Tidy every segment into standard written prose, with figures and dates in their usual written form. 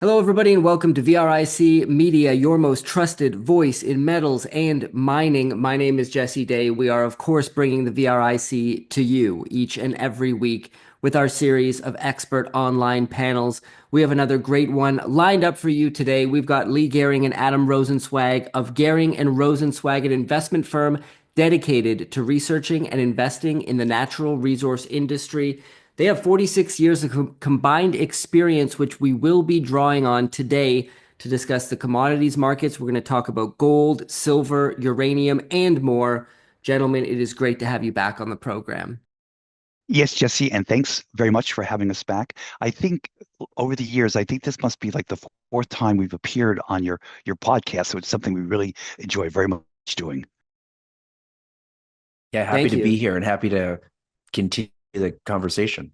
Hello, everybody, and welcome to VRIC Media, your most trusted voice in metals and mining. My name is Jesse Day. We are, of course, bringing the VRIC to you each and every week with our series of expert online panels. We have another great one lined up for you today. We've got Leigh Goehring and Adam Rozencwajg of Goehring and Rozencwajg, an investment firm dedicated to researching and investing in the natural resource industry. They have 46 years of combined experience, which we will be drawing on today to discuss the commodities markets. We're going to talk about gold, silver, uranium, and more. Gentlemen, it is great to have you back on the program. Yes, Jesse, and thanks very much for having us back. I think over the years, I think this must be like the fourth time we've appeared on your podcast, so it's something we really enjoy very much doing. Yeah, happy Thank to be you. here and happy to continue the conversation.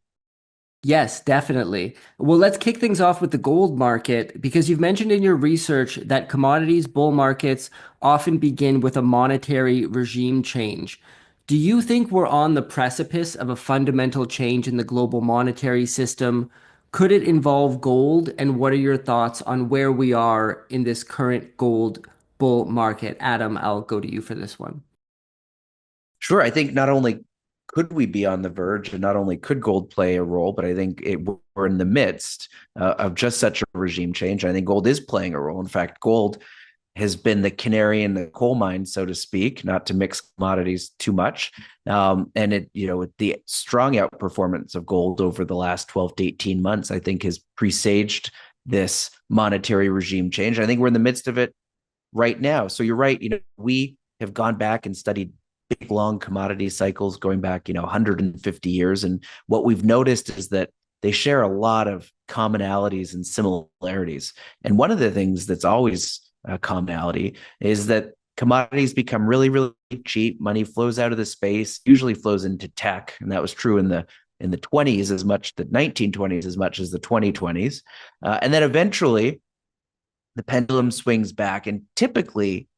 Yes, definitely. Well, let's kick things off with the gold market because you've mentioned in your research that commodities bull markets often begin with a monetary regime change. Do you think we're on the precipice of a fundamental change in the global monetary system? Could it involve gold? And what are your thoughts on where we are in this current gold bull market? Adam, I'll go to you for this one. Sure, I think not only could we be on the verge, and not only could gold play a role, but I think we're in the midst of just such a regime change. I think gold is playing a role. In fact, gold has been the canary in the coal mine, so to speak, not to mix commodities too much. And with the strong outperformance of gold over the last 12 to 18 months, I think has presaged this monetary regime change. I think we're in the midst of it right now. So you're right. We have gone back and studied big, long commodity cycles going back, 150 years. And what we've noticed is that they share a lot of commonalities and similarities. And one of the things that's always a commonality is that commodities become really, really cheap. Money flows out of the space, usually flows into tech. And that was true in the 20s as much, the 1920s as much as the 2020s. And then eventually the pendulum swings back. And typically,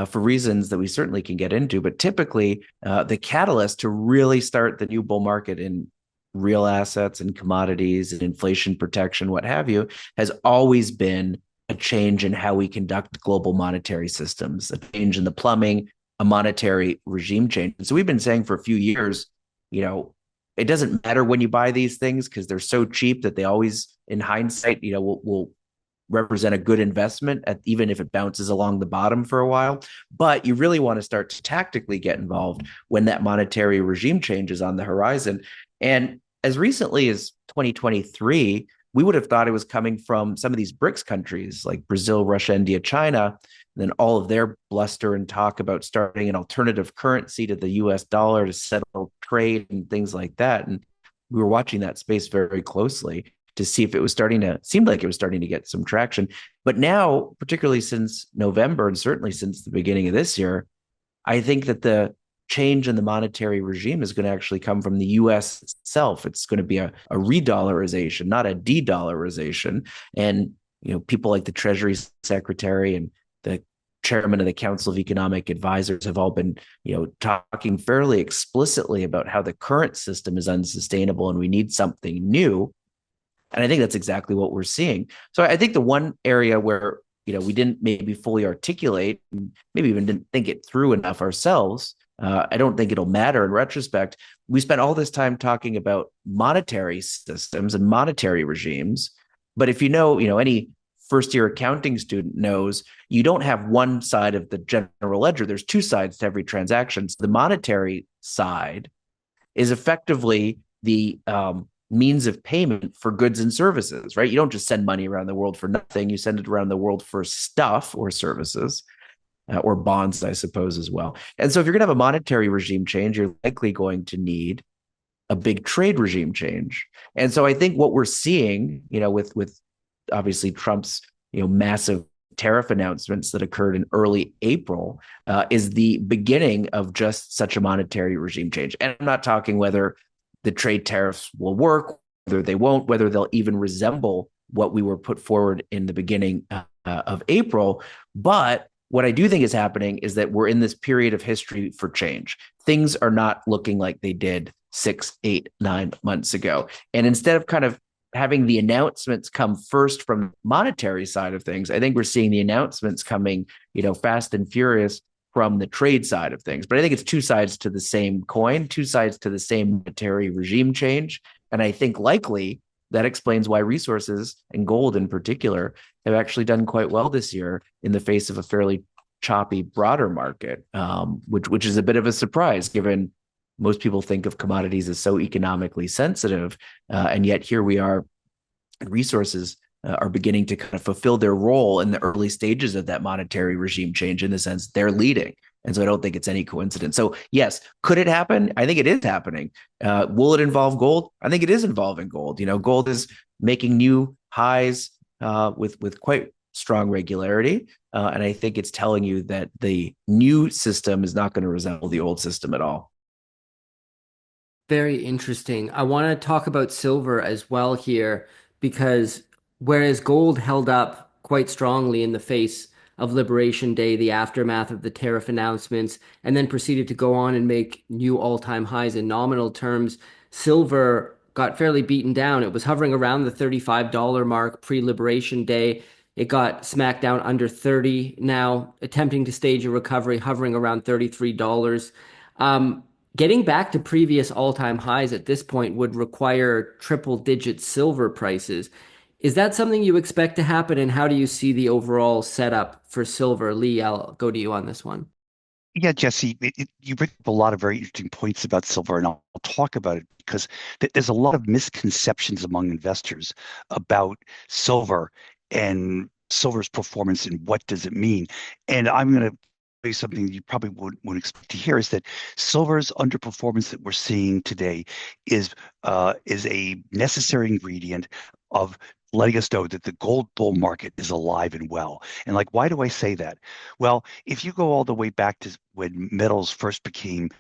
for reasons that we certainly can get into, but typically the catalyst to really start the new bull market in real assets and commodities and inflation protection, what have you, has always been a change in how we conduct global monetary systems, a change in the plumbing, a monetary regime change. And so we've been saying for a few years, it doesn't matter when you buy these things because they're so cheap that they always, in hindsight, will represent a good investment even if it bounces along the bottom for a while. But you really want to start to tactically get involved when that monetary regime change is on the horizon. And as recently as 2023, we would have thought it was coming from some of these BRICS countries like Brazil, Russia, India, China, and then all of their bluster and talk about starting an alternative currency to the US dollar to settle trade and things like that. And we were watching that space very, very closely to see if it was seemed like it was starting to get some traction. But now, particularly since November, and certainly since the beginning of this year, I think that the change in the monetary regime is going to actually come from the US itself. It's going to be a re-dollarization, not a de-dollarization. And, people like the Treasury Secretary and the chairman of the Council of Economic Advisors have all been, talking fairly explicitly about how the current system is unsustainable and we need something new. And I think that's exactly what we're seeing. So I think the one area where, we didn't maybe fully articulate, maybe even didn't think it through enough ourselves. I don't think it'll matter in retrospect. We spent all this time talking about monetary systems and monetary regimes. But if any first year accounting student knows you don't have one side of the general ledger. There's two sides to every transaction. So the monetary side is effectively the means of payment for goods and services, right? You don't just send money around the world for nothing. You send it around the world for stuff or services or bonds, I suppose, as well. And so if you're going to have a monetary regime change, you're likely going to need a big trade regime change. And so I think what we're seeing, with obviously Trump's, massive tariff announcements that occurred in early April is the beginning of just such a monetary regime change. And I'm not talking whether the trade tariffs will work, whether they won't, whether they'll even resemble what we were put forward in the beginning of April. But what I do think is happening is that we're in this period of history for change. Things are not looking like they did 6, 8, 9 months ago. And instead of kind of having the announcements come first from the monetary side of things. I think we're seeing the announcements coming, fast and furious from the trade side of things. But I think it's two sides to the same coin, two sides to the same monetary regime change. And I think likely that explains why resources and gold in particular have actually done quite well this year in the face of a fairly choppy broader market, which is a bit of a surprise given most people think of commodities as so economically sensitive. And yet here we are, resources are beginning to kind of fulfill their role in the early stages of that monetary regime change, in the sense they're leading. And so I don't think it's any coincidence. So yes, could it happen? I think it is happening. Will it involve gold? I think it is involving gold. Gold is making new highs with quite strong regularity. And I think it's telling you that the new system is not going to resemble the old system at all. Very interesting. I want to talk about silver as well here, because whereas gold held up quite strongly in the face of Liberation Day, the aftermath of the tariff announcements, and then proceeded to go on and make new all-time highs in nominal terms, silver got fairly beaten down. It was hovering around the $35 mark pre-Liberation Day. It got smacked down under 30 now, attempting to stage a recovery, hovering around $33. Getting back to previous all-time highs at this point would require triple-digit silver prices. Is that something you expect to happen, and how do you see the overall setup for silver? Leigh, I'll go to you on this one. Yeah, Jesse, you bring up a lot of very interesting points about silver, and I'll talk about it because there's a lot of misconceptions among investors about silver and silver's performance and what does it mean. And I'm going to tell you something you probably wouldn't expect to hear, is that silver's underperformance that we're seeing today is a necessary ingredient of letting us know that the gold bull market is alive and well. And like, why do I say that? Well, if you go all the way back to when metals first became,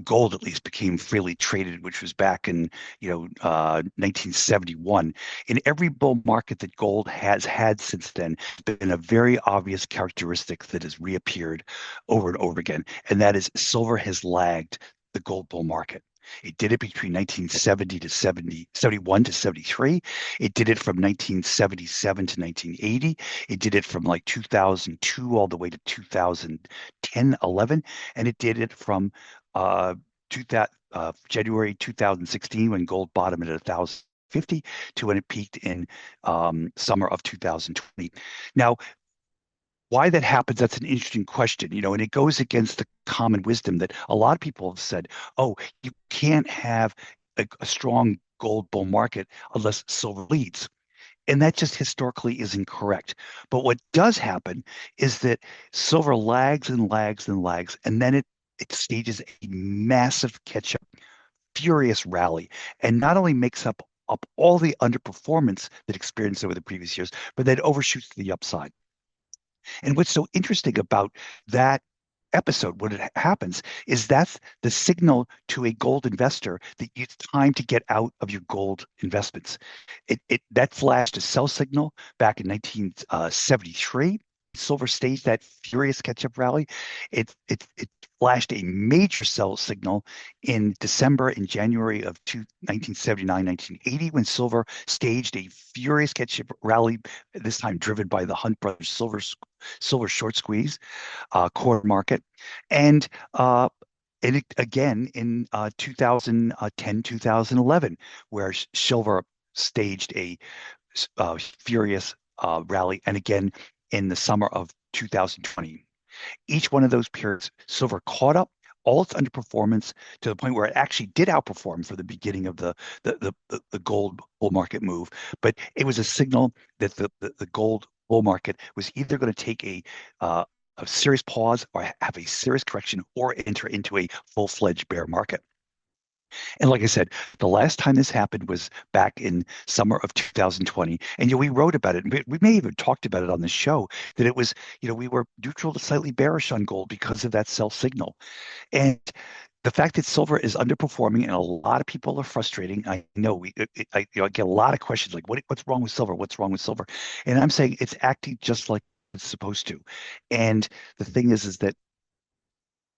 gold at least became freely traded, which was back in 1971. In every bull market that gold has had since then, there's been a very obvious characteristic that has reappeared over and over again, and that is silver has lagged the gold bull market. It did it between 1970 to 71 to 73. It did it from 1977 to 1980. It did it from like 2002 all the way to 2010, 11. And it did it from January 2016, when gold bottomed at 1,050, to when it peaked in summer of 2020. Now, why that happens, that's an interesting question, and it goes against the common wisdom that a lot of people have said, oh, you can't have a strong gold bull market unless silver leads. And that just historically is incorrect. But what does happen is that silver lags and lags and lags, and then it stages a massive catch-up, furious rally, and not only makes up all the underperformance that experienced over the previous years, but then overshoots to the upside. And what's so interesting about that episode, when it happens, is that's the signal to a gold investor that it's time to get out of your gold investments. That flashed a sell signal back in 1973. Silver staged that furious catch-up rally. It flashed a major sell signal in December and January of 1979, 1980, when silver staged a furious catch-up rally, this time driven by the Hunt brothers silver short squeeze core market. And again in 2010, 2011, where silver staged a furious rally, and again in the summer of 2020. Each one of those periods, silver caught up all its underperformance to the point where it actually did outperform for the beginning of the gold bull market move. But it was a signal that the gold bull market was either going to take a serious pause, or have a serious correction, or enter into a full-fledged bear market. And like I said, the last time this happened was back in summer of 2020. And we wrote about it. We may even talked about it on the show, that it was, we were neutral to slightly bearish on gold because of that sell signal. And the fact that silver is underperforming, and a lot of people are frustrating. I know I get a lot of questions like, what's wrong with silver? What's wrong with silver? And I'm saying it's acting just like it's supposed to. And the thing is that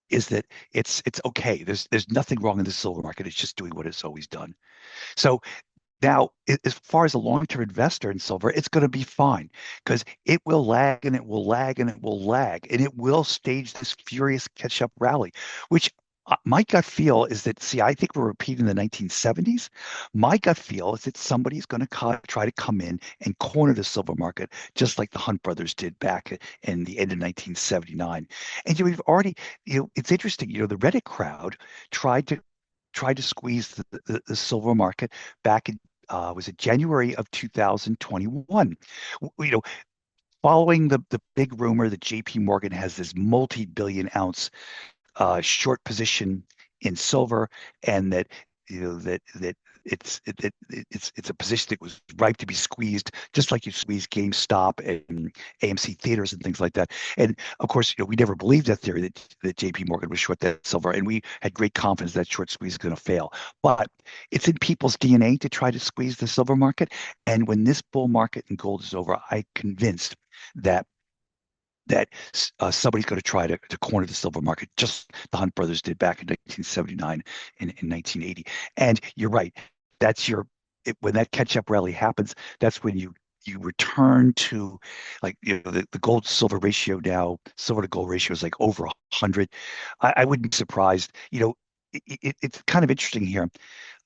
it's okay. There's nothing wrong in the silver market. It's just doing what it's always done. So Now, as far as a long-term investor in silver, it's going to be fine because it will lag and it will lag and it will lag and it will stage this furious catch-up rally, which my gut feel is that, see, I think we're repeating the 1970s. My gut feel is that somebody's going to try to come in and corner the silver market, just like the Hunt brothers did back in the end of 1979. And we've already, it's interesting, the Reddit crowd tried to squeeze the silver market back in was it January of 2021? Following the big rumor that JP Morgan has this multi-billion ounce short position in silver, and that that it's a position that was ripe to be squeezed, just like you squeeze GameStop and AMC theaters and things like that. And of course, we never believed that theory that JP Morgan was short that silver, and we had great confidence that short squeeze is going to fail. But it's in people's DNA to try to squeeze the silver market. And when this bull market in gold is over, I'm convinced that somebody's going to try to corner the silver market, just the Hunt brothers did back in 1979 and in 1980. And you're right. When that catch-up rally happens, that's when you return to, like, the gold silver ratio now, silver to gold ratio is like over 100. I wouldn't be surprised. It's kind of interesting here.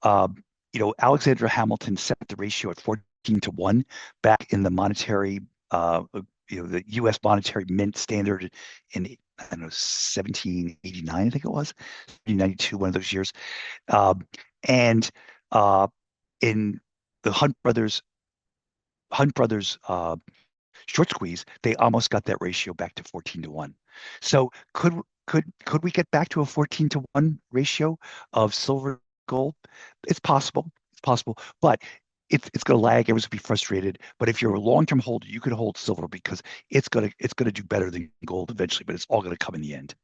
Alexander Hamilton set the ratio at 14-1 back in the monetary the U.S. monetary mint standard in, I don't know, 1789, I think it was, 1792, one of those years. And in the Hunt brothers short squeeze, they almost got that ratio back to 14-1. So could we get back to a 14-1 ratio of silver to gold? It's possible. It's possible, but it's going to lag. Everyone's going to be frustrated. But if you're a long-term holder, you could hold silver because it's going to do better than gold eventually. But it's all going to come in the end.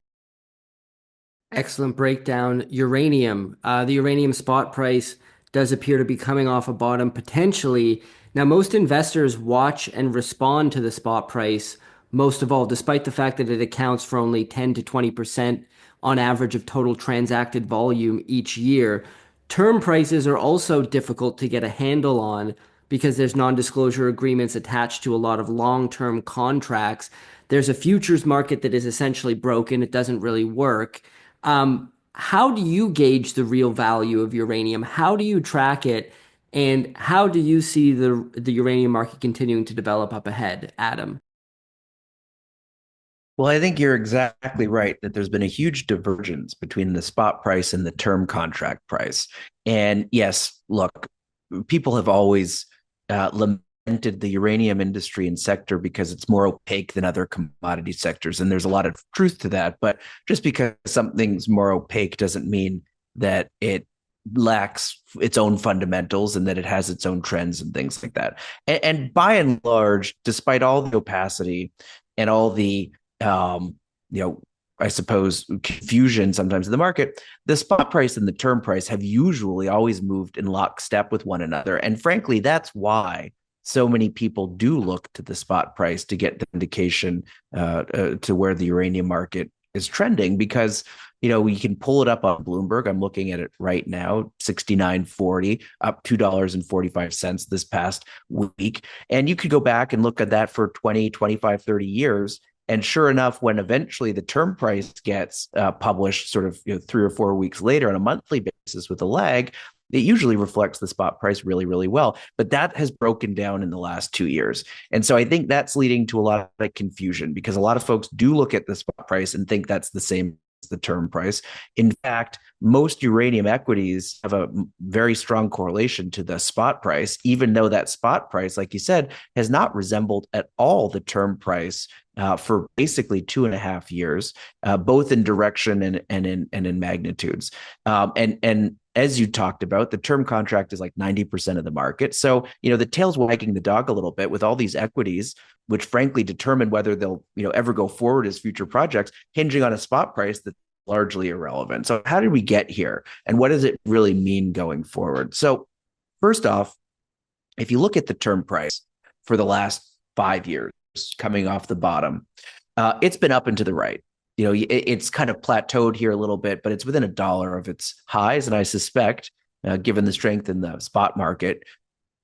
Excellent breakdown. Uranium. The uranium spot price does appear to be coming off a bottom potentially. Now, most investors watch and respond to the spot price, most of all, despite the fact that it accounts for only 10 to 20% on average of total transacted volume each year. Term prices are also difficult to get a handle on because there's non-disclosure agreements attached to a lot of long-term contracts. There's a futures market that is essentially broken. It doesn't really work. How do you gauge the real value of uranium? How do you track it? And how do you see the uranium market continuing to develop up ahead, Adam? Well, I think you're exactly right that there's been a huge divergence between the spot price and the term contract price. And yes, look, people have always lamented the uranium industry and sector because it's more opaque than other commodity sectors. And there's a lot of truth to that. But just because something's more opaque doesn't mean that it lacks its own fundamentals and that it has its own trends and things like that. And by and large, despite all the opacity and all the I suppose confusion sometimes in the market, the spot price and the term price have usually always moved in lockstep with one another. And frankly, that's why so many people do look to the spot price to get the indication to where the uranium market is trending, because we can pull it up on Bloomberg. I'm looking at it right now, 69.40, up $2.45 this past week. And you could go back and look at that for 20, 25, 30 years. And sure enough, when eventually the term price gets published sort of 3 or 4 weeks later on a monthly basis with a lag, it usually reflects the spot price really, really well. But that has broken down in the last 2 years. And so I think that's leading to a lot of confusion, because a lot of folks do look at the spot price and think that's the same as the term price. In fact, most uranium equities have a very strong correlation to the spot price, even though that spot price, like you said, has not resembled at all the term price for basically 2.5 years, both in direction and in magnitudes. And as you talked about, the term contract is like 90% of the market. So, the tail's wagging the dog a little bit with all these equities, which frankly determine whether they'll, ever go forward as future projects, hinging on a spot price that's largely irrelevant. So how did we get here? And what does it really mean going forward? So first off, if you look at the term price for the last 5 years, coming off the bottom, it's been up and to the right. It's kind of plateaued here a little bit, but it's within $1 of its highs. And I suspect, given the strength in the spot market,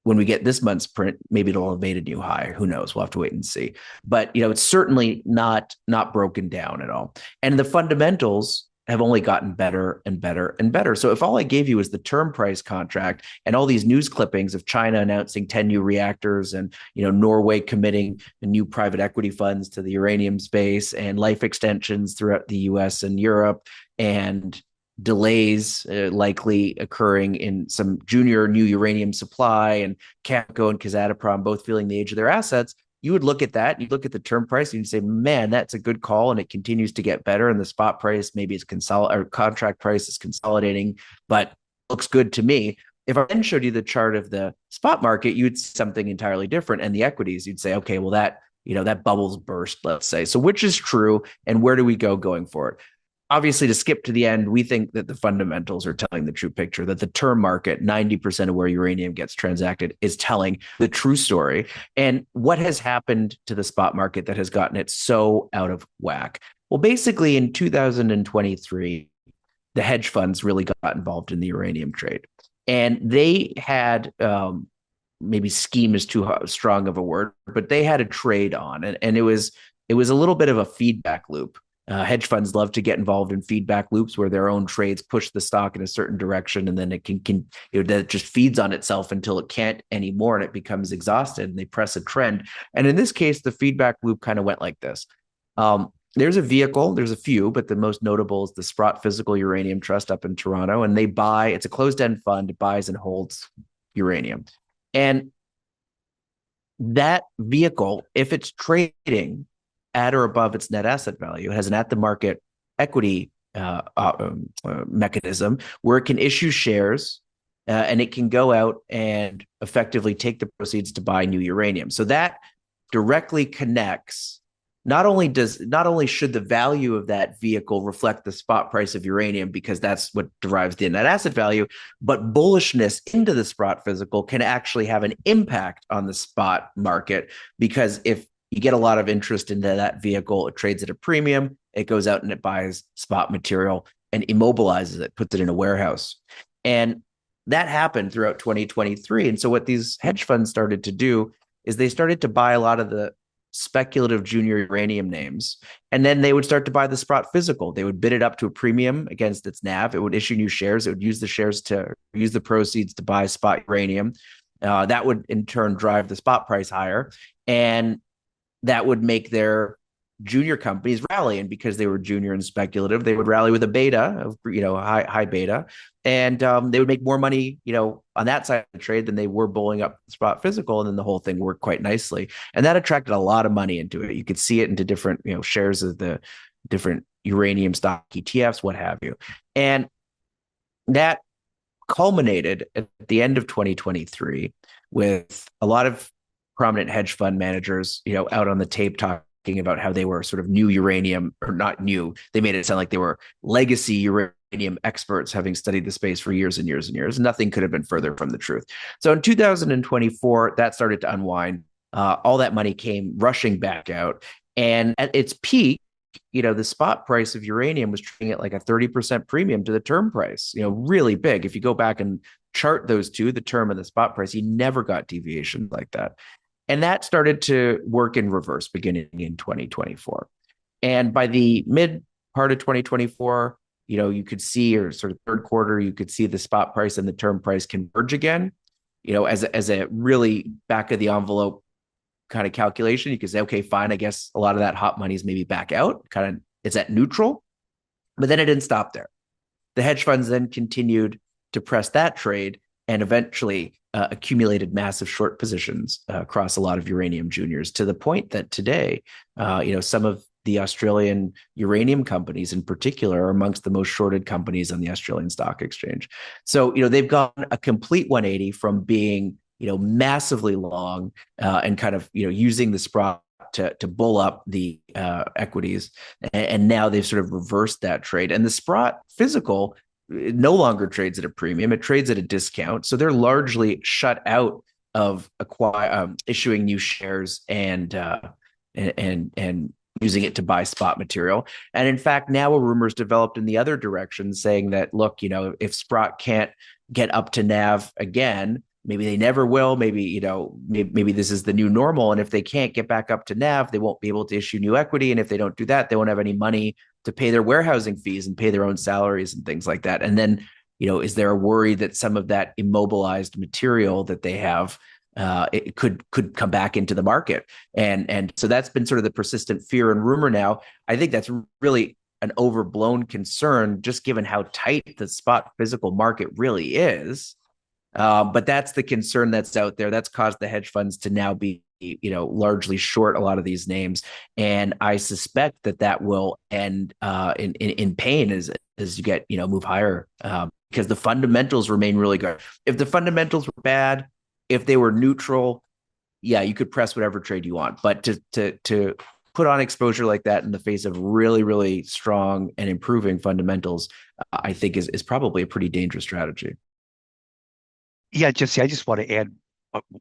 when we get this month's print, maybe it'll have made a new high. Who knows? We'll have to wait and see. But it's certainly not broken down at all. And the fundamentals have only gotten better and better and better. So if all I gave you is the term price contract and all these news clippings of China announcing 10 new reactors and Norway committing new private equity funds to the uranium space and life extensions throughout the US and Europe and delays likely occurring in some junior new uranium supply and Cameco and Kazatomprom both feeling the age of their assets, you would look at that, you'd look at the term price, and you'd say, man, that's a good call, and it continues to get better. And the spot price, maybe it's or contract price is consolidating, but looks good to me. If I then showed you the chart of the spot market, you'd see something entirely different. And the equities, you'd say, okay, well, that bubble's burst, let's say. So which is true, and where do we go going forward? Obviously, to skip to the end, we think that the fundamentals are telling the true picture, that the term market, 90% of where uranium gets transacted, is telling the true story. And what has happened to the spot market that has gotten it so out of whack? Well, basically, in 2023, the hedge funds really got involved in the uranium trade. And they had, maybe scheme is too strong of a word, but they had a trade on. And it was a little bit of a feedback loop. Hedge funds love to get involved in feedback loops where their own trades push the stock in a certain direction, and then it that just feeds on itself until it can't anymore, and it becomes exhausted, and they press a trend. And in this case, the feedback loop kind of went like this. There's a vehicle, there's a few, but the most notable is the Sprott Physical Uranium Trust up in Toronto, and it's a closed-end fund, buys and holds uranium. And that vehicle, if it's trading at or above its net asset value, it has an at-the-market equity mechanism where it can issue shares and it can go out and effectively take the proceeds to buy new uranium. So that directly connects. Not only should the value of that vehicle reflect the spot price of uranium, because that's what derives the net asset value, but bullishness into the Sprott Physical can actually have an impact on the spot market, because if you get a lot of interest into that vehicle, it trades at a premium, it goes out and it buys spot material and immobilizes it, puts it in a warehouse. And that happened throughout 2023. And so what these hedge funds started to do is they started to buy a lot of the speculative junior uranium names. And then they would start to buy the Sprott Physical. They would bid it up to a premium against its NAV. It would issue new shares. It would use the proceeds to buy spot uranium. That would in turn drive the spot price higher. And that would make their junior companies rally. And because they were junior and speculative, they would rally with a beta of, high beta. And they would make more money, on that side of the trade than they were bulling up the Sprott Physical. And then the whole thing worked quite nicely. And that attracted a lot of money into it. You could see it into different, shares of the different uranium stock ETFs, what have you. And that culminated at the end of 2023 with a lot of prominent hedge fund managers, out on the tape talking about how they were sort of new uranium, or not new. They made it sound like they were legacy uranium experts, having studied the space for years and years and years. Nothing could have been further from the truth. So in 2024, that started to unwind. All that money came rushing back out. And at its peak, the spot price of uranium was trading at like a 30% premium to the term price, really big. If you go back and chart those two, the term and the spot price, you never got deviation like that. And that started to work in reverse beginning in 2024. And by the mid part of 2024, you could see, or sort of third quarter, you could see the spot price and the term price converge again, as a really back of the envelope kind of calculation. You could say, okay, fine, I guess a lot of that hot money is maybe back out, kind of it's at neutral. But then it didn't stop there. The hedge funds then continued to press that trade and eventually accumulated massive short positions across a lot of uranium juniors, to the point that today, some of the Australian uranium companies in particular are amongst the most shorted companies on the Australian Stock Exchange. So, they've gone a complete 180 from being, massively long and kind of, using the Sprott to bull up the equities. And now they've sort of reversed that trade. And the Sprott Physical, it no longer trades at a premium. It trades at a discount. So they're largely shut out of issuing new shares and using it to buy spot material. And in fact, now a rumor's developed in the other direction saying that, look, if Sprott can't get up to NAV again, maybe they never will. Maybe, maybe this is the new normal. And if they can't get back up to NAV, they won't be able to issue new equity. And if they don't do that, they won't have any money to pay their warehousing fees and pay their own salaries and things like that. And then, is there a worry that some of that immobilized material that they have it could come back into the market? And so that's been sort of the persistent fear and rumor now. I think that's really an overblown concern, just given how tight the spot physical market really is. But that's the concern that's out there. That's caused the hedge funds to now be, largely short a lot of these names, and I suspect that will end in pain as you get move higher, because the fundamentals remain really good. If the fundamentals were bad, if they were neutral, yeah, you could press whatever trade you want. But to put on exposure like that in the face of really, really strong and improving fundamentals, I think is probably a pretty dangerous strategy. Yeah, Jesse, I just want to add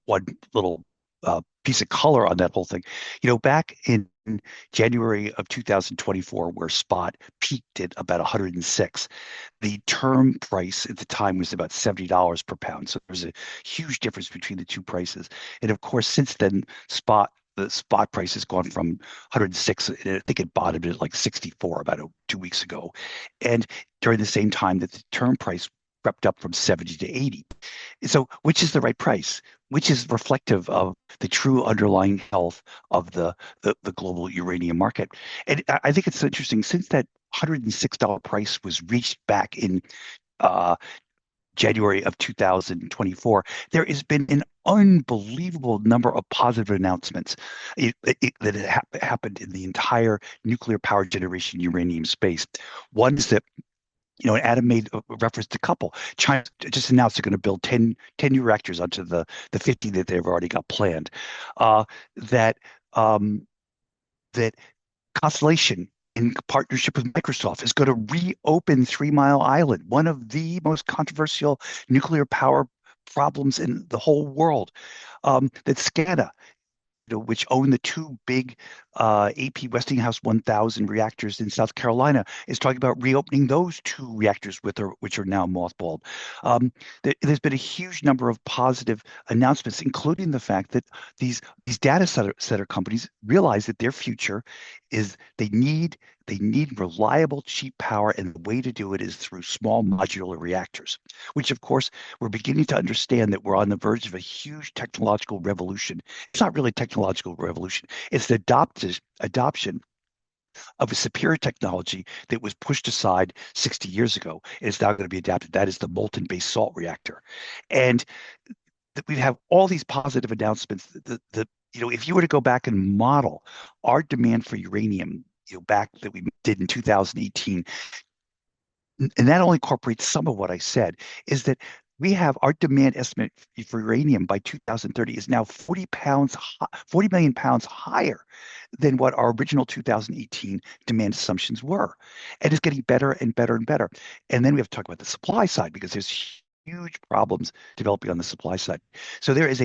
one little piece of color on that whole thing. Back in January of 2024, where spot peaked at about 106, the term price at the time was about $70 per pound. So there's a huge difference between the two prices. And of course, since then, the spot price has gone from 106, and I think it bottomed at like 64 about 2 weeks ago. And during the same time that the term price crept up from 70 to 80. So which is the right price? Which is reflective of the true underlying health of the global uranium market? And I think it's interesting, since that $106 price was reached back in January of 2024, there has been an unbelievable number of positive announcements that happened in the entire nuclear power generation uranium space. One is that, and Adam made a reference to a couple. China just announced they're going to build 10 new reactors onto the 50 that they've already got planned. That Constellation, in partnership with Microsoft, is going to reopen 3 Mile Island, one of the most controversial nuclear power problems in the whole world. That SCADA, which own the two big AP Westinghouse 1000 reactors in South Carolina, is talking about reopening those two reactors which are now mothballed. There's been a huge number of positive announcements, including the fact that these data center companies realize that their future is they need reliable, cheap power, and the way to do it is through small modular reactors, which of course we're beginning to understand that we're on the verge of a huge technological revolution. It's not really a technological revolution. It's the adoption of a superior technology that was pushed aside 60 years ago. It's now going to be adapted. That is the molten-based salt reactor. And we have all these positive announcements. If you were to go back and model our demand for uranium, back that we did in 2018, and that only incorporates some of what I said, is that we have our demand estimate for uranium by 2030 is now 40 million pounds higher than what our original 2018 demand assumptions were. And it's getting better and better and better. And then we have to talk about the supply side, because there's huge problems developing on the supply side. So there is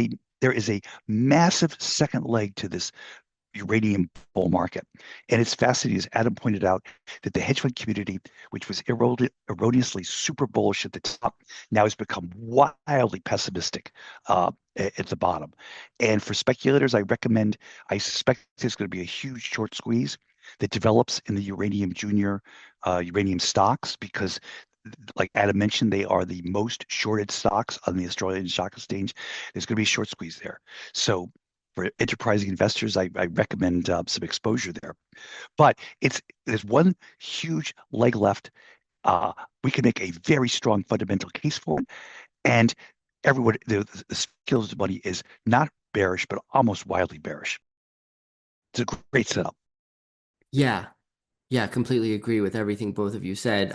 a massive second leg to this uranium bull market. And it's fascinating, as Adam pointed out, that the hedge fund community, which was erroneously super bullish at the top, now has become wildly pessimistic at the bottom. And for speculators, I suspect there's going to be a huge short squeeze that develops in the uranium junior uranium stocks, because like Adam mentioned, they are the most shorted stocks on the Australian Stock Exchange. There's going to be a short squeeze there. So for enterprising investors, I recommend some exposure there. But there's one huge leg left. We can make a very strong fundamental case for it, and everyone, the skills of money is not bearish, but almost wildly bearish. It's a great setup. Yeah, completely agree with everything both of you said.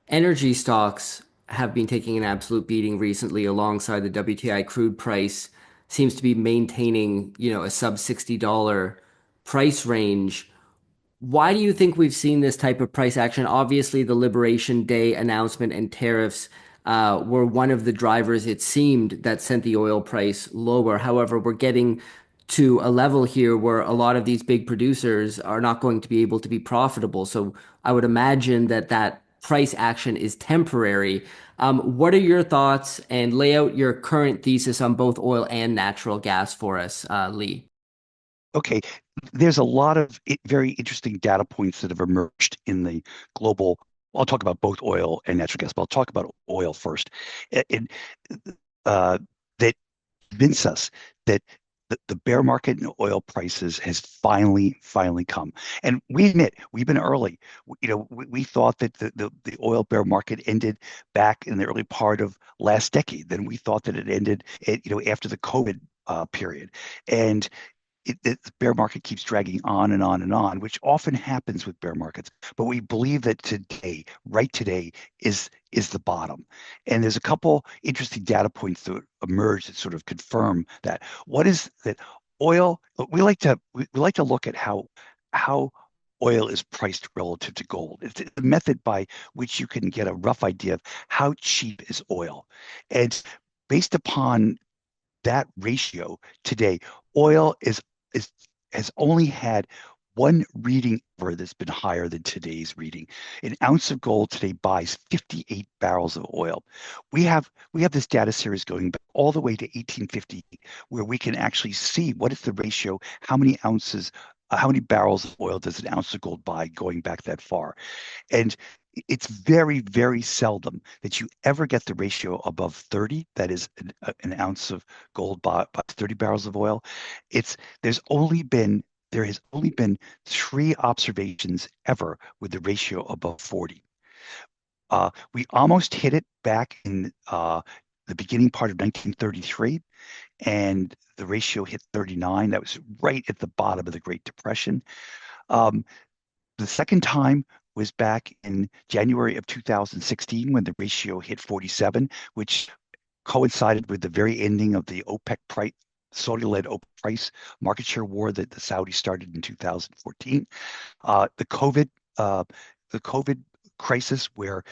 Energy stocks have been taking an absolute beating recently, alongside the WTI crude price seems to be maintaining, a sub $60 price range. Why do you think we've seen this type of price action? Obviously, the Liberation Day announcement and tariffs were one of the drivers, it seemed, that sent the oil price lower. However, we're getting to a level here where a lot of these big producers are not going to be able to be profitable. So I would imagine that price action is temporary. What are your thoughts, and lay out your current thesis on both oil and natural gas for us, Leigh? Okay, there's a lot of very interesting data points that have emerged in the global. I'll talk about both oil and natural gas, but I'll talk about oil first. And uh, that convince us that the bear market in oil prices has finally come. And we admit we've been early. We thought that the oil bear market ended back in the early part of last decade. Then we thought that it ended, after the COVID period. And the bear market keeps dragging on and on and on, which often happens with bear markets. But we believe that today, right today, is the bottom. And there's a couple interesting data points that emerge that sort of confirm that. What is that? Oil. We like to look at how oil is priced relative to gold. It's a method by which you can get a rough idea of how cheap is oil, and based upon that ratio today, oil is has only had one reading ever that's been higher than today's reading. An ounce of gold today buys 58 barrels of oil. We have this data series going back all the way to 1858, where we can actually see what is the ratio, how many ounces, how many barrels of oil does an ounce of gold buy going back that far. And it's very, very seldom that you ever get the ratio above 30. That is an ounce of gold by 30 barrels of oil. It's there has only been three observations ever with the ratio above 40. We almost hit it back in the beginning part of 1933, and the ratio hit 39. That was right at the bottom of the Great Depression. Um, the second time was back in January of 2016 when the ratio hit 47, which coincided with the very ending of the OPEC price, Saudi-led OPEC price market share war that the Saudis started in 2014. The COVID crisis, where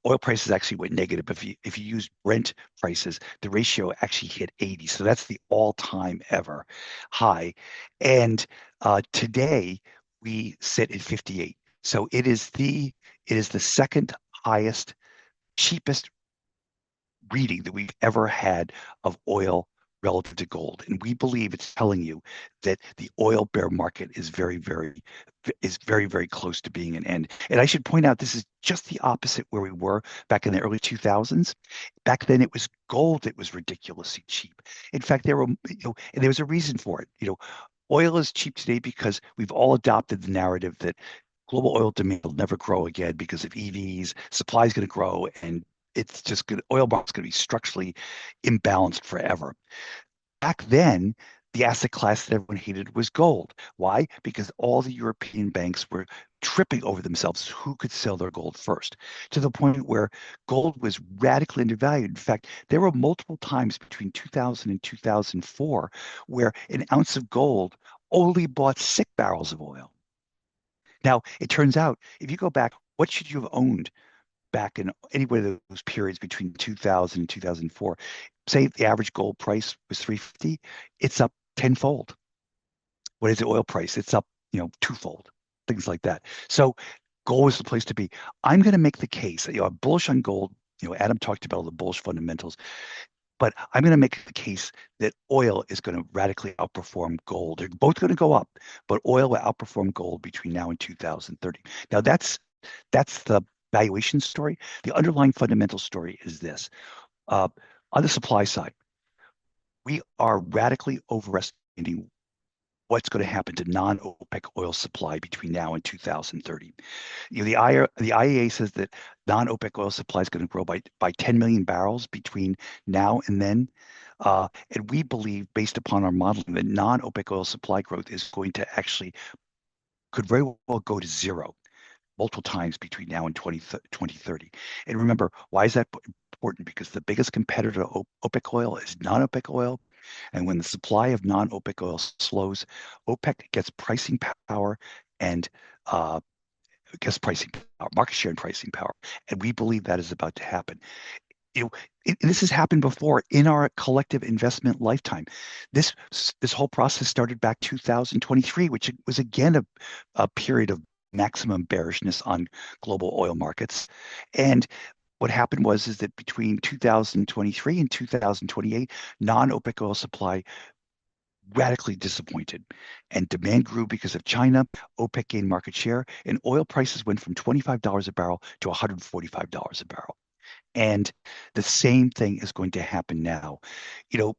oil prices actually went negative. If you use Brent prices, the ratio actually hit 80. So that's the all-time ever high. And today we sit at 58. So it is the second highest, cheapest reading that we've ever had of oil relative to gold. And we believe it's telling you that the oil bear market is very close to being an end. And I should point out, this is just the opposite where we were back in the early 2000s. Back then it was gold that was ridiculously cheap. In fact, and there was a reason for it. Oil is cheap today because we've all adopted the narrative that global oil demand will never grow again because of EVs. Supply is going to grow, and it's just good. Oil market's going to be structurally imbalanced forever. Back then, the asset class that everyone hated was gold. Why? Because all the European banks were tripping over themselves who could sell their gold first, to the point where gold was radically undervalued. In fact, there were multiple times between 2000 and 2004 where an ounce of gold only bought 6 barrels of oil. Now, it turns out, if you go back, what should you have owned back in any one of those periods between 2000 and 2004? Say the average gold price was 350, it's up tenfold. What is the oil price? It's up, twofold, things like that. So gold is the place to be. I'm going to make the case, I'm bullish on gold. Adam talked about all the bullish fundamentals, but I'm going to make the case that oil is going to radically outperform gold. They're both going to go up, but oil will outperform gold between now and 2030. Now that's the valuation story. The underlying fundamental story is this. On the supply side, we are radically overestimating what's going to happen to non-OPEC oil supply between now and 2030. The IEA says that non-OPEC oil supply is going to grow by 10 million barrels between now and then. And we believe, based upon our modeling, that non-OPEC oil supply growth is going to could very well go to zero multiple times between now and 2030. And remember, why is that important? Because the biggest competitor to OPEC oil is non-OPEC oil. And when the supply of non-OPEC oil slows, OPEC gets pricing power and market share and pricing power. And we believe that is about to happen. This has happened before in our collective investment lifetime. This whole process started back 2023, which was again a period of maximum bearishness on global oil markets. And what happened was is that between 2023 and 2028, non-OPEC oil supply radically disappointed, and demand grew because of China. OPEC gained market share, and oil prices went from $25 a barrel to $145 a barrel. And the same thing is going to happen now. You know,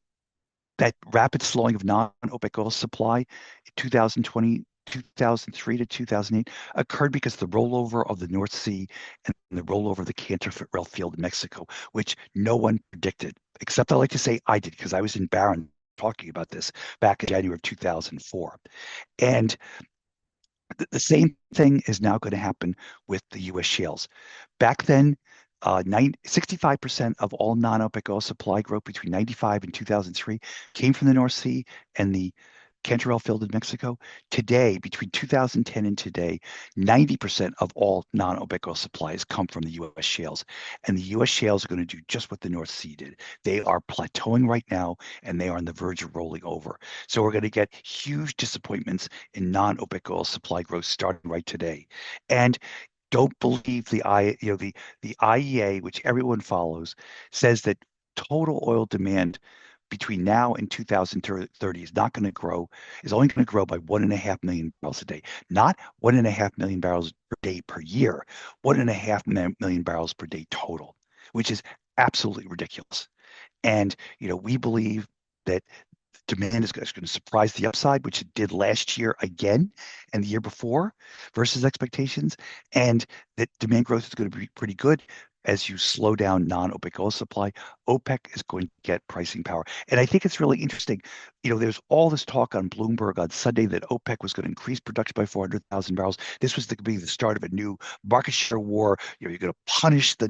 that rapid slowing of non-OPEC oil supply in 2020, 2003 to 2008 occurred because of the rollover of the North Sea and the rollover of the Canterville field in Mexico, which no one predicted, except I like to say I did because I was in Barron talking about this back in January of 2004. And the same thing is now going to happen with the U.S. shales. Back then, 65% of all non-OPEC oil supply growth between 95 and 2003 came from the North Sea and the Cantarell field in Mexico. Today, between 2010 and today, 90% of all non-OPEC oil supplies come from the U.S. shales. And the U.S. shales are going to do just what the North Sea did. They are plateauing right now, and they are on the verge of rolling over. So we're going to get huge disappointments in non-OPEC oil supply growth starting right today. And don't believe the IEA, which everyone follows, says that total oil demand between now and 2030 is not going to grow, is only going to grow by 1.5 million barrels a day, not 1.5 million barrels per day per year, 1.5 million barrels per day total, which is absolutely ridiculous. And we believe that demand is going to surprise the upside, which it did last year again and the year before versus expectations, and that demand growth is going to be pretty good as you slow down non-OPEC oil supply. OPEC is going to get pricing power. And I think it's really interesting. There's all this talk on Bloomberg on Sunday that OPEC was going to increase production by 400,000 barrels. This was going to be the start of a new market share war. You're going to punish the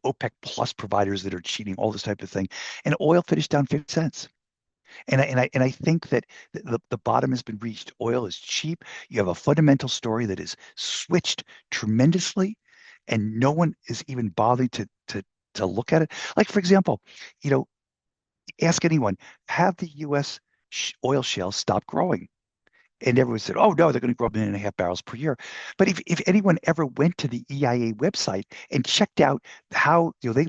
OPEC plus providers that are cheating, all this type of thing. And oil finished down 50 cents. And I think that the bottom has been reached. Oil is cheap. You have a fundamental story that is switched tremendously, and no one is even bothering to look at it. Like, for example, ask anyone, have the U.S. Oil shales stopped growing? And everyone said, oh, no, they're going to grow 1.5 million barrels per year. But if anyone ever went to the EIA website and checked out how they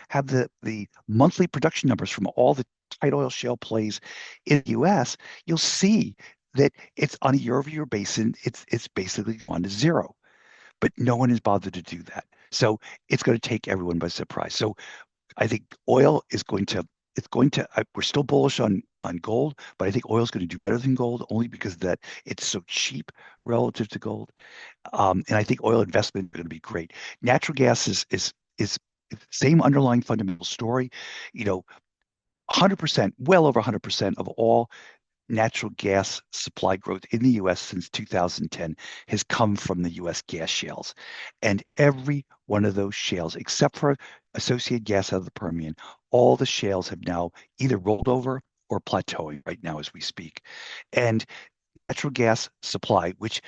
have the monthly production numbers from all the tight oil shale plays in the U.S., you'll see that it's on a year-over-year basis. It's basically gone to zero. But no one has bothered to do that. So it's going to take everyone by surprise. So I think oil is going to, we're still bullish on gold, but I think oil is going to do better than gold only because that it's so cheap relative to gold. And I think oil investment is going to be great. Natural gas is same underlying fundamental story. 100%, well over 100% of all natural gas supply growth in the U.S. since 2010 has come from the U.S. gas shales. And every one of those shales, except for associated gas out of the Permian, all the shales have now either rolled over or plateauing right now as we speak. And natural gas supply, which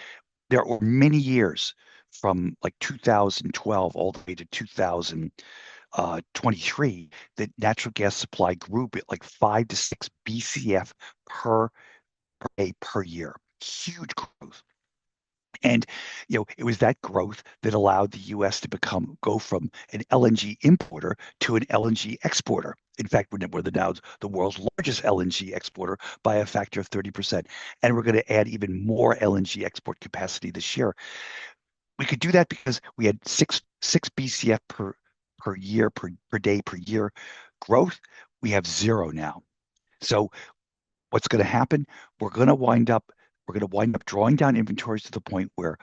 there were many years from like 2012 all the way to 2023, that natural gas supply grew at like 5 to 6 BCF per day per year. Huge growth. And it was that growth that allowed the U.S. to go from an LNG importer to an LNG exporter. In fact, we're now the world's largest LNG exporter by a factor of 30%. And we're going to add even more LNG export capacity this year. We could do that because we had six BCF per day per year growth. We have zero now. So what's going to happen? We're going to wind up drawing down inventories to the point where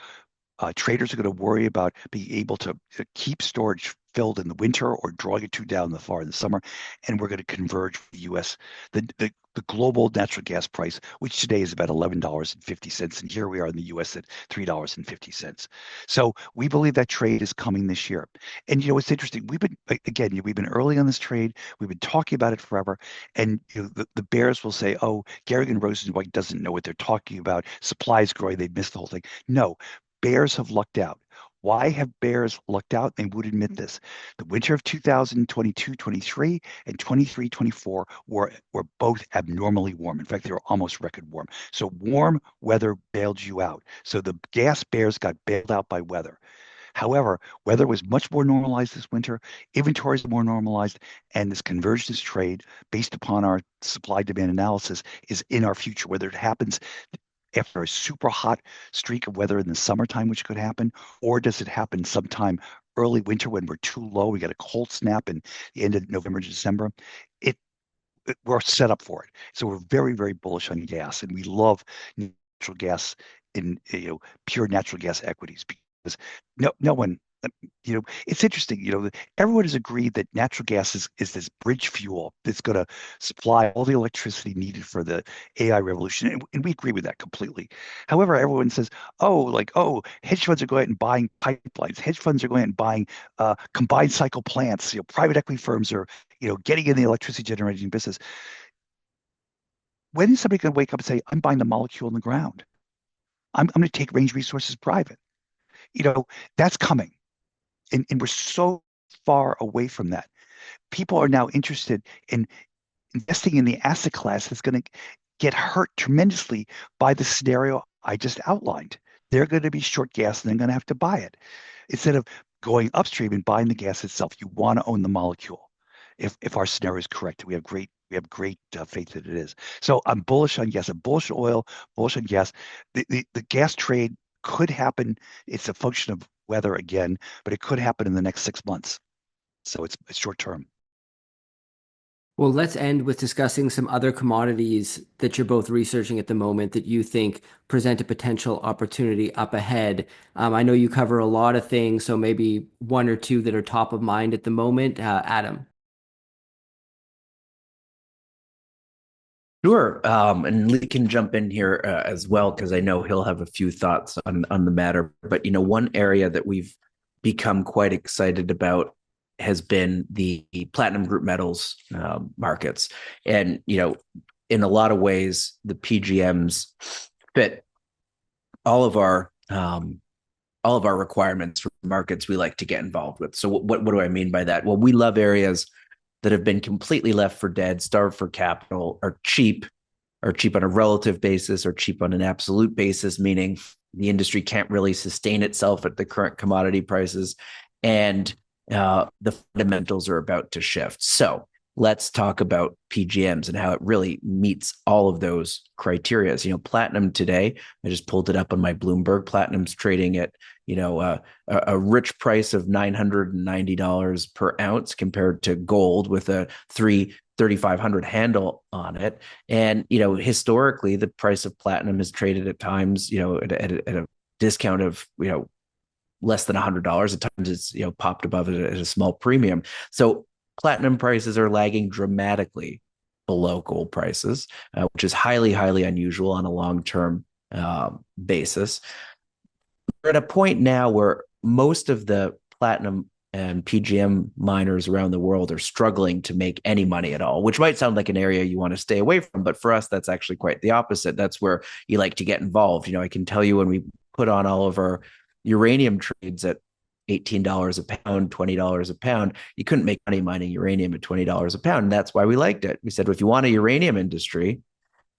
traders are going to worry about being able to keep storage filled in the winter or drawing it too down the far in the summer, and we're going to converge with the U.S. The global natural gas price, which today is about $11.50, and here we are in the U.S. at $3.50. So we believe that trade is coming this year. And it's interesting. We've been early on this trade. We've been talking about it forever. And the bears will say, "Oh, Goehring and Rozencwajg doesn't know what they're talking about. Supply is growing. They missed the whole thing." No, bears have lucked out. Why have bears lucked out? They would admit this. The winter of 2022-23 and 23-24 were both abnormally warm. In fact, they were almost record warm. So warm weather bailed you out. So the gas bears got bailed out by weather. However, weather was much more normalized this winter, inventories are more normalized, and this convergence trade, based upon our supply demand analysis, is in our future. Whether it happens after a super hot streak of weather in the summertime, which could happen, or does it happen sometime early winter when we're too low? We got a cold snap in the end of November, December. It we're set up for it. So we're very, very bullish on gas, and we love natural gas in pure natural gas equities because no one. It's interesting. Everyone has agreed that natural gas is this bridge fuel that's going to supply all the electricity needed for the AI revolution, and we agree with that completely. However, everyone says, hedge funds are going out and buying pipelines. Hedge funds are going out and buying combined cycle plants. Private equity firms are getting in the electricity generating business. When is somebody going to wake up and say, I'm buying the molecule in the ground? I'm going to take Range Resources private. That's coming. And we're so far away from that. People are now interested in investing in the asset class that's going to get hurt tremendously by the scenario I just outlined. They're going to be short gas and they're going to have to buy it. Instead of going upstream and buying the gas itself, you want to own the molecule. If our scenario is correct, we have great faith that it is. So I'm bullish on gas. I'm bullish on oil, bullish on gas. The gas trade could happen. It's a function of weather again, but it could happen in the next 6 months. So it's short term. Well, let's end with discussing some other commodities that you're both researching at the moment that you think present a potential opportunity up ahead. I know you cover a lot of things, so maybe one or two that are top of mind at the moment. Adam. Sure. And Leigh can jump in here as well, because I know he'll have a few thoughts on the matter. But, one area that we've become quite excited about has been the platinum group metals markets. And, in a lot of ways, the PGMs fit all of our requirements for markets we like to get involved with. So what do I mean by that? Well, we love areas that have been completely left for dead, starved for capital, are cheap on a relative basis, or cheap on an absolute basis, meaning the industry can't really sustain itself at the current commodity prices, and the fundamentals are about to shift. So let's talk about PGMs and how it really meets all of those criteria. Platinum today, I just pulled it up on my Bloomberg. Platinum's trading at a rich price of $990 per ounce compared to gold with a 3,500 handle on it. And historically, the price of platinum has traded at times at a discount of less than $100. At times it's popped above it at a small premium. So platinum prices are lagging dramatically below gold prices, which is highly, highly unusual on a long-term basis. We're at a point now where most of the platinum and PGM miners around the world are struggling to make any money at all, which might sound like an area you want to stay away from. But for us, that's actually quite the opposite. That's where you like to get involved. I can tell you, when we put on all of our uranium trades at $18 a pound, $20 a pound, you couldn't make money mining uranium at $20 a pound. And that's why we liked it. We said, well, if you want a uranium industry,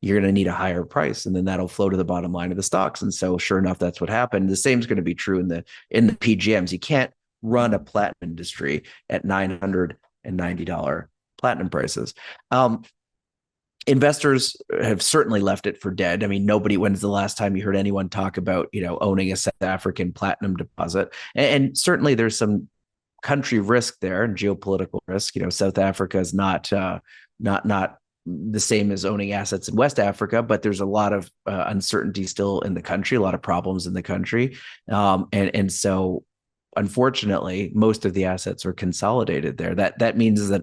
you're going to need a higher price, and then that'll flow to the bottom line of the stocks. And so sure enough, that's what happened. The same is going to be true in the PGMs. You can't run a platinum industry at $990 platinum prices. Investors have certainly left it for dead. I mean, when's the last time you heard anyone talk about, owning a South African platinum deposit? And certainly there's some country risk there and geopolitical risk. South Africa is not the same as owning assets in West Africa, but there's a lot of uncertainty still in the country, a lot of problems in the country. And so unfortunately, most of the assets are consolidated there. That means that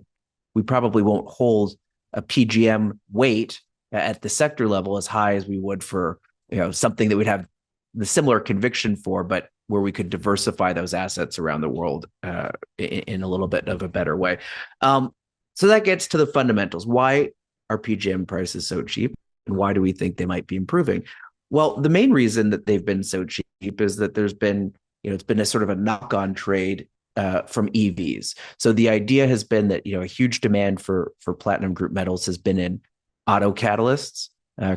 we probably won't hold a PGM weight at the sector level as high as we would for something that we'd have the similar conviction for, but where we could diversify those assets around the world in a little bit of a better way. So that gets to the fundamentals. Why are PGM prices so cheap, and why do we think they might be improving? Well, the main reason that they've been so cheap is that there's been it's been a sort of a knock-on trade from EVs. So the idea has been that a huge demand for platinum group metals has been in auto catalysts,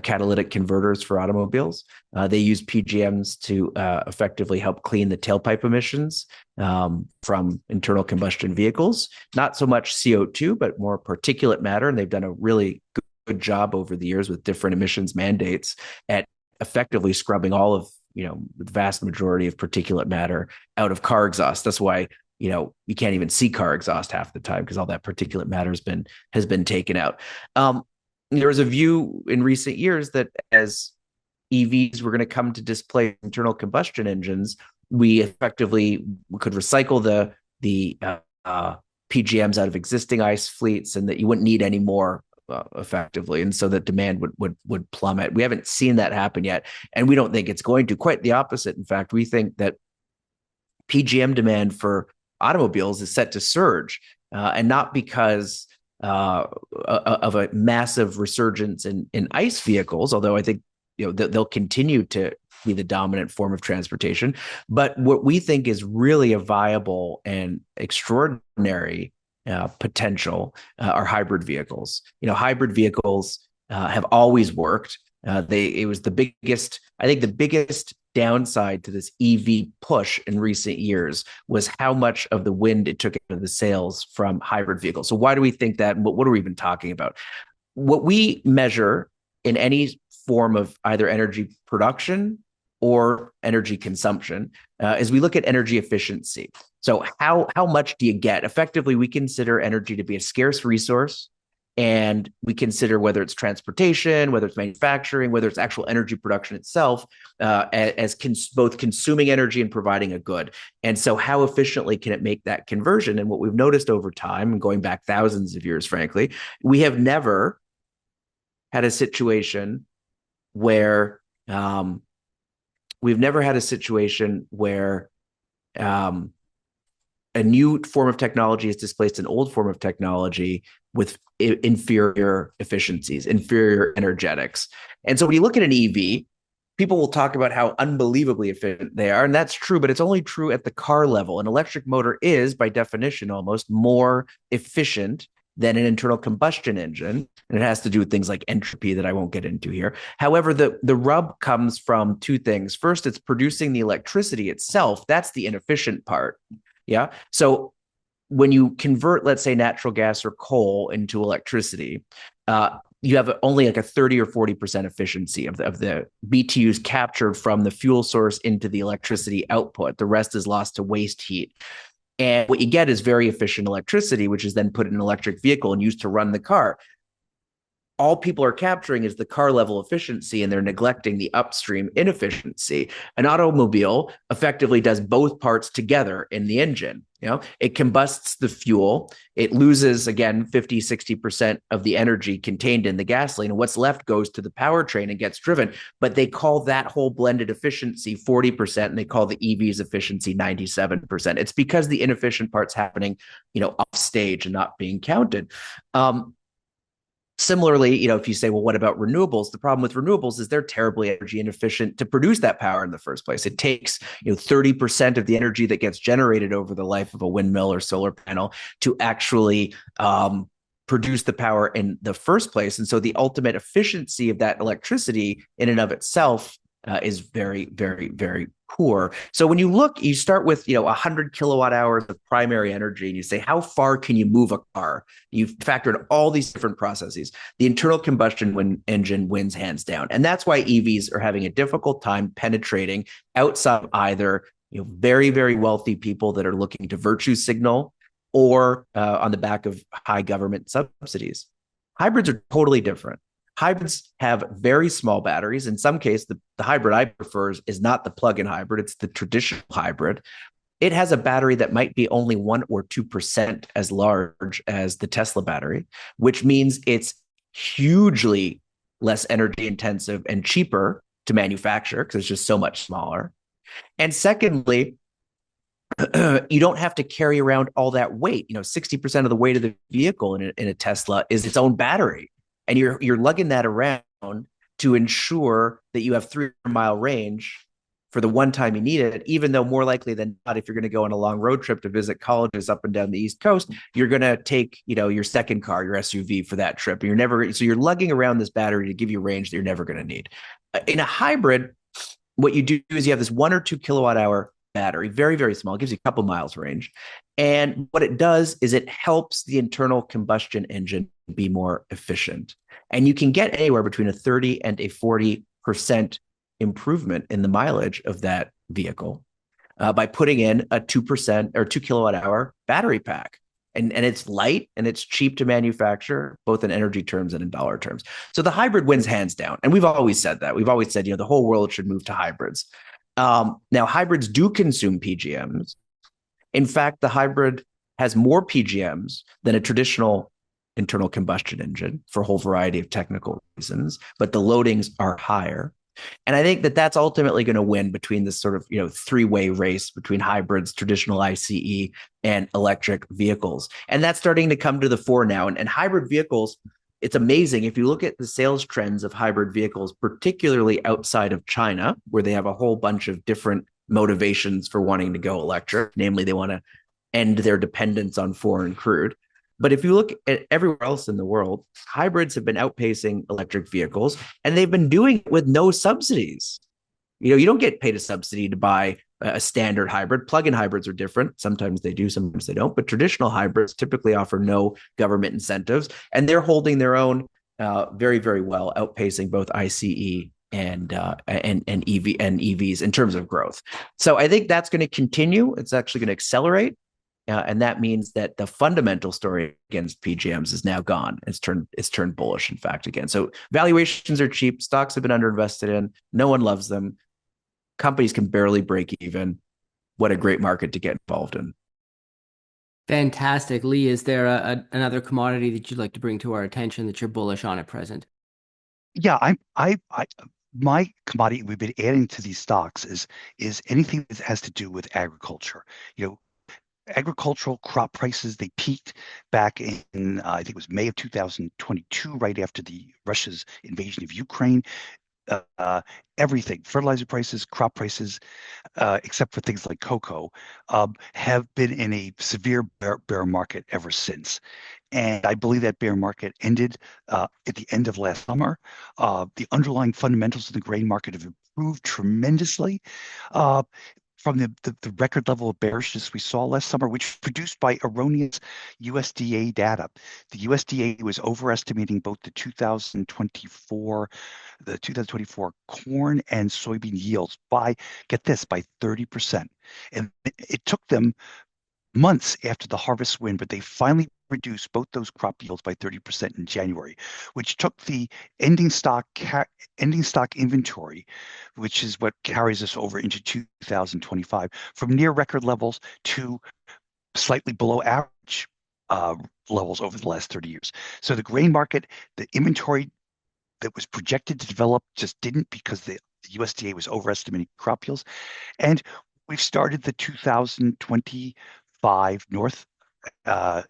catalytic converters for automobiles. They use PGMs to effectively help clean the tailpipe emissions from internal combustion vehicles. Not so much CO2, but more particulate matter. And they've done a really good job over the years with different emissions mandates at effectively scrubbing all of the vast majority of particulate matter out of car exhaust. That's why you can't even see car exhaust half the time, because all that particulate matter has been taken out. There was a view in recent years that as EVs were going to come to displace internal combustion engines, we effectively could recycle the PGMs out of existing ICE fleets, and that you wouldn't need any more effectively, and so that demand would plummet. We haven't seen that happen yet, and we don't think it's going to. Quite the opposite. In fact, we think that PGM demand for automobiles is set to surge, and not because of a massive resurgence in ICE vehicles, although I think they'll continue to be the dominant form of transportation. But what we think is really a viable and extraordinary potential are hybrid vehicles. Hybrid vehicles have always worked. It was the biggest downside to this EV push in recent years was how much of the wind it took out of the sails from hybrid vehicles. So why do we think that? What are we even talking about? What we measure in any form of either energy production or energy consumption is we look at energy efficiency. So how much do you get? Effectively, we consider energy to be a scarce resource, and we consider whether it's transportation, whether it's manufacturing, whether it's actual energy production itself, as both consuming energy and providing a good. And so how efficiently can it make that conversion? And what we've noticed over time, and going back thousands of years, frankly, we have never had a situation where a new form of technology has displaced an old form of technology with inferior efficiencies, inferior energetics. And so when you look at an EV, people will talk about how unbelievably efficient they are. And that's true, but it's only true at the car level. An electric motor is, by definition, almost more efficient than an internal combustion engine. And it has to do with things like entropy that I won't get into here. However, the rub comes from two things. First, it's producing the electricity itself. That's the inefficient part. Yeah. So when you convert, let's say, natural gas or coal into electricity, you have only like a 30 or 40% efficiency of the BTUs captured from the fuel source into the electricity output. The rest is lost to waste heat. And what you get is very efficient electricity, which is then put in an electric vehicle and used to run the car. All people are capturing is the car level efficiency, and they're neglecting the upstream inefficiency. An automobile effectively does both parts together in the engine. It combusts the fuel. It loses, again, 50, 60% of the energy contained in the gasoline. And what's left goes to the powertrain and gets driven. But they call that whole blended efficiency 40%, and they call the EV's efficiency 97%. It's because the inefficient part's happening, off stage and not being counted. Similarly, if you say, well, what about renewables? The problem with renewables is they're terribly energy inefficient to produce that power in the first place. It takes 30% of the energy that gets generated over the life of a windmill or solar panel to actually produce the power in the first place. And so the ultimate efficiency of that electricity in and of itself is very, very, very poor. So when you start with 100 kilowatt hours of primary energy, and you say, how far can you move a car? You've factored all these different processes. The internal combustion engine wins hands down, and that's why EVs are having a difficult time penetrating outside of either very, very wealthy people that are looking to virtue signal, or on the back of high government subsidies. Hybrids are totally different. Hybrids have very small batteries. In some case, the hybrid I prefer is not the plug-in hybrid, it's the traditional hybrid. It has a battery that might be only 1 or 2% as large as the Tesla battery, which means it's hugely less energy intensive and cheaper to manufacture because it's just so much smaller. And secondly, you don't have to carry around all that weight. 60% of the weight of the vehicle in a Tesla is its own battery. And you're lugging that around to ensure that you have 300-mile range for the one time you need it, even though more likely than not, if you're going to go on a long road trip to visit colleges up and down the East Coast, you're going to take, your second car, your SUV for that trip. So you're lugging around this battery to give you range that you're never going to need. In a hybrid, what you do is you have this 1 or 2 kilowatt hour battery, very, very small. It gives you a couple miles range. And what it does is it helps the internal combustion engine be more efficient. And you can get anywhere between a 30 and a 40% improvement in the mileage of that vehicle by putting in a 2% or 2 kilowatt hour battery pack. And it's light and it's cheap to manufacture, both in energy terms and in dollar terms. So the hybrid wins hands down. And we've always said that. We've always said, the whole world should move to hybrids. Now, hybrids do consume PGMs. In fact, the hybrid has more PGMs than a traditional internal combustion engine for a whole variety of technical reasons, but the loadings are higher. And I think that that's ultimately going to win between this sort of, three-way race between hybrids, traditional ICE, and electric vehicles. And that's starting to come to the fore now. And hybrid vehicles, it's amazing. If you look at the sales trends of hybrid vehicles, particularly outside of China, where they have a whole bunch of different motivations for wanting to go electric, namely they want to end their dependence on foreign crude. But if you look at everywhere else in the world, hybrids have been outpacing electric vehicles, and they've been doing it with no subsidies. You don't get paid a subsidy to buy a standard hybrid. Plug-in hybrids are different. Sometimes they do, sometimes they don't. But traditional hybrids typically offer no government incentives, and they're holding their own very, very well, outpacing both ICE and EVs in terms of growth. So I think that's going to continue. It's actually going to accelerate. And that means that the fundamental story against PGMs is now gone. It's turned bullish, in fact, again. So valuations are cheap. Stocks have been underinvested in. No one loves them. Companies can barely break even. What a great market to get involved in. Fantastic. Leigh, is there another commodity that you'd like to bring to our attention that you're bullish on at present? Yeah, my commodity we've been adding to these stocks is anything that has to do with agriculture. Agricultural crop prices, they peaked back in I think it was May of 2022, right after the Russia's invasion of Ukraine. Everything, fertilizer prices, crop prices, except for things like cocoa, have been in a severe bear market ever since. And I believe that bear market ended at the end of last summer. The underlying fundamentals of the grain market have improved tremendously. From the record level of bearishness we saw last summer, which was produced by erroneous USDA data. The USDA was overestimating both the 2024 corn and soybean yields by, get this, by 30%. And it took them months after the harvest win, but they finally reduced both those crop yields by 30% in January, which took the ending stock inventory, which is what carries us over into 2025, from near record levels to slightly below average levels over the last 30 years. So the grain market, the inventory that was projected to develop just didn't, because the USDA was overestimating crop yields. And we've started the 2025 North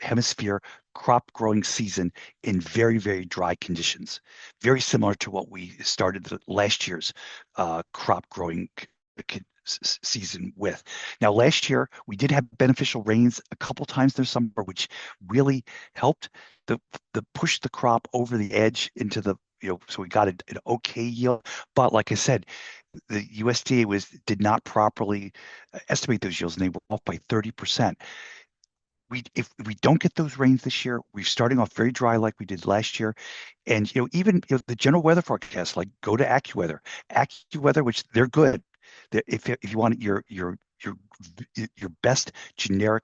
Hemisphere crop growing season in very, very dry conditions, very similar to what we started last year's crop growing season with. Now, last year we did have beneficial rains a couple times this summer, which really helped the push the crop over the edge into the, so we got an okay yield. But like I said, the USDA did not properly estimate those yields, and they were off by 30%. If we don't get those rains this year, we're starting off very dry like we did last year. And even the general weather forecast, like go to AccuWeather, which they're good. If you want your best generic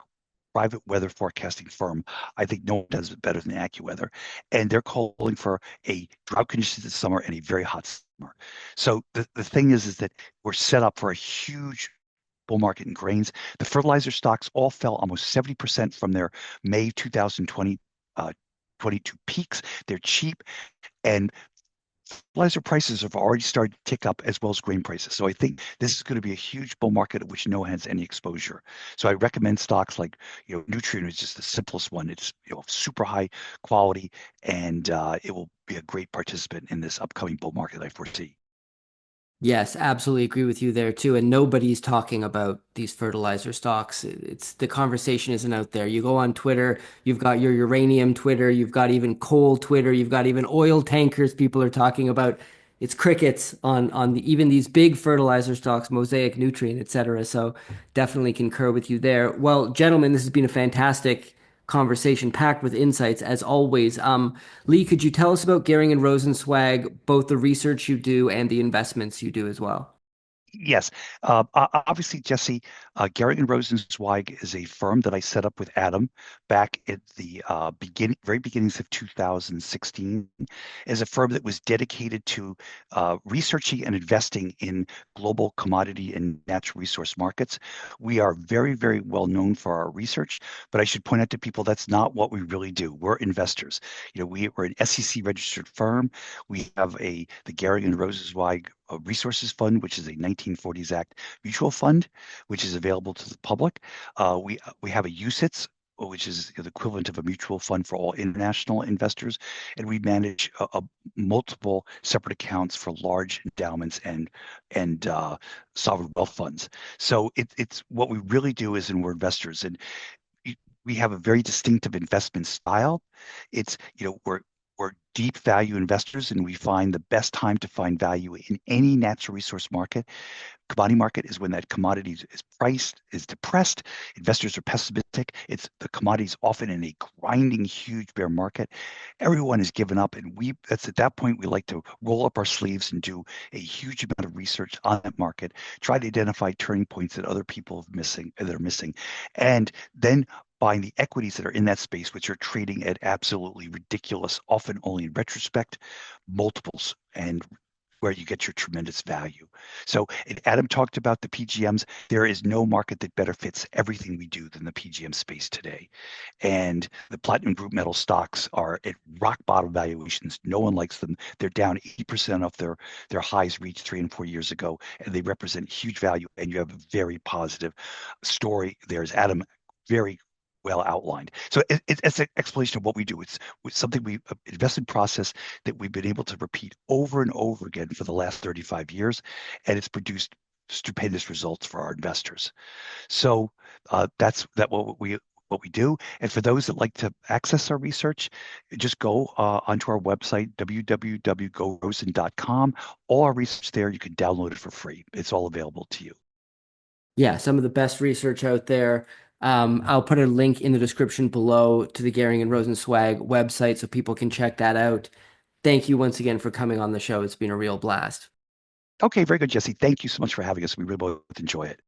private weather forecasting firm, I think no one does it better than AccuWeather. And they're calling for a drought conditions this summer and a very hot summer. So the thing is that we're set up for a huge bull market in grains. The fertilizer stocks all fell almost 70% from their May 2022 peaks. They're cheap, and fertilizer prices have already started to tick up, as well as grain prices. So I think this is going to be a huge bull market at which no one has any exposure. So I recommend stocks like Nutrien is just the simplest one. It's super high quality, and it will be a great participant in this upcoming bull market I foresee. Yes, absolutely agree with you there too. And nobody's talking about these fertilizer stocks. It's the conversation isn't out there. You go on Twitter, you've got your uranium Twitter, you've got even coal Twitter, you've got even oil tankers people are talking about. It's crickets on even these big fertilizer stocks, Mosaic Nutrient, etc. So definitely concur with you there. Well, gentlemen, this has been a fantastic conversation packed with insights as always. Leigh, could you tell us about Goehring and Rosenzweig, both the research you do and the investments you do as well? Yes. Obviously, Jesse, Goehring and Rosenzweig is a firm that I set up with Adam back at the very beginnings of 2016, as a firm that was dedicated to researching and investing in global commodity and natural resource markets. We are very, very well known for our research, but I should point out to people that's not what we really do. We're investors. We're an SEC registered firm. We have the Goehring and Rosenzweig Resources Fund, which is a 1940s Act mutual fund, which is available to the public. We have a UCITS, which is the equivalent of a mutual fund for all international investors, and we manage multiple separate accounts for large endowments and sovereign wealth funds. So it's what we really do is, and we're investors, and we have a very distinctive investment style. It's we're deep value investors, and we find the best time to find value in any natural resource market. Commodity market is when that commodity is priced, is depressed. Investors are pessimistic. It's the commodities often in a grinding, huge bear market. Everyone is given up, and that's at that point we like to roll up our sleeves and do a huge amount of research on that market, try to identify turning points that other people are missing, and then buying the equities that are in that space, which are trading at absolutely ridiculous, often only in retrospect, multiples, and where you get your tremendous value. So Adam talked about the PGMs. There is no market that better fits everything we do than the PGM space today. And the platinum group metal stocks are at rock bottom valuations. No one likes them. They're down 80% off their highs reached 3 and 4 years ago, and they represent huge value. And you have a very positive story. There's Adam very well outlined. So it's an explanation of what we do. It's something investment process that we've been able to repeat over and over again for the last 35 years, and it's produced stupendous results for our investors. So that's what we do. And for those that like to access our research, just go onto our website, www.gorosen.com. All our research there, you can download it for free. It's all available to you. Yeah, some of the best research out there. I'll put a link in the description below to the Goehring and Rosenzweig website so people can check that out. Thank you once again for coming on the show. It's been a real blast. Okay, very good, Jesse. Thank you so much for having us. We really both enjoy it.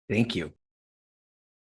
Thank you.